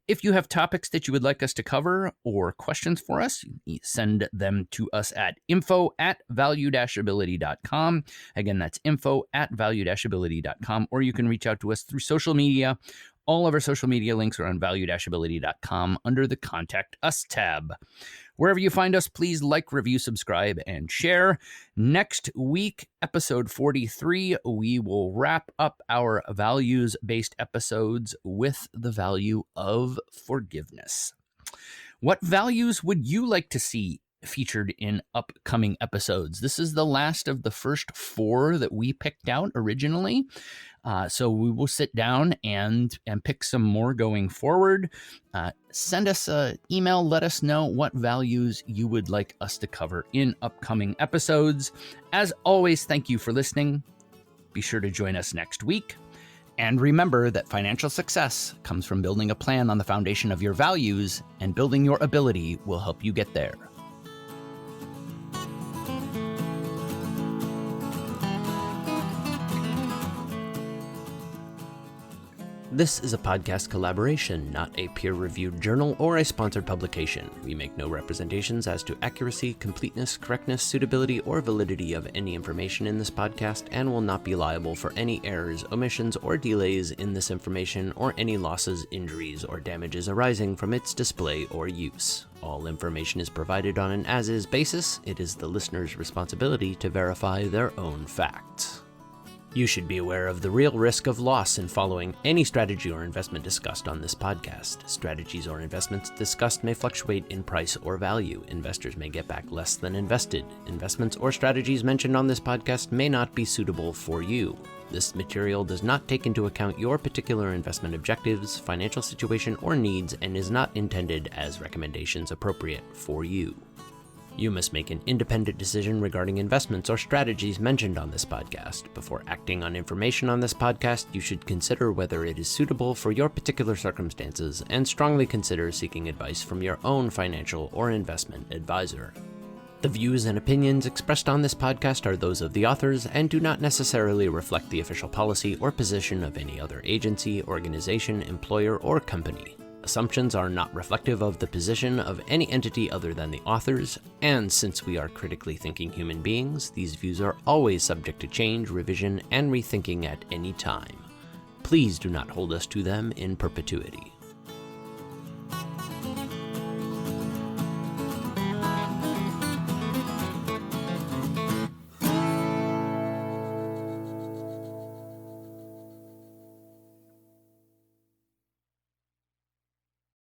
If you have topics that you would like us to cover or questions for us, send them to us at info@value-ability.com. Again, that's info@value-ability.com, or you can reach out to us through social media. All of our social media links are on value-ability.com under the Contact Us tab. Wherever you find us, please like, review, subscribe, and share. Next week, episode 43, we will wrap up our values-based episodes with the value of forgiveness. What values would you like to see featured in upcoming episodes. This is the last of the first 4 that we picked out originally. So we will sit down and pick some more going forward. Send us an email. Let us know what values you would like us to cover in upcoming episodes. As always, thank you for listening. Be sure to join us next week. And remember that financial success comes from building a plan on the foundation of your values, and building your ability will help you get there. This is a podcast collaboration, not a peer-reviewed journal or a sponsored publication. We make no representations as to accuracy, completeness, correctness, suitability, or validity of any information in this podcast, and will not be liable for any errors, omissions, or delays in this information, or any losses, injuries, or damages arising from its display or use. All information is provided on an as-is basis. It is the listener's responsibility to verify their own facts. You should be aware of the real risk of loss in following any strategy or investment discussed on this podcast. Strategies or investments discussed may fluctuate in price or value. Investors may get back less than invested. Investments or strategies mentioned on this podcast may not be suitable for you. This material does not take into account your particular investment objectives, financial situation, or needs, and is not intended as recommendations appropriate for you. You must make an independent decision regarding investments or strategies mentioned on this podcast. Before acting on information on this podcast, you should consider whether it is suitable for your particular circumstances and strongly consider seeking advice from your own financial or investment advisor. The views and opinions expressed on this podcast are those of the authors and do not necessarily reflect the official policy or position of any other agency, organization, employer, or company. Assumptions are not reflective of the position of any entity other than the authors, and since we are critically thinking human beings, these views are always subject to change, revision, and rethinking at any time. Please do not hold us to them in perpetuity.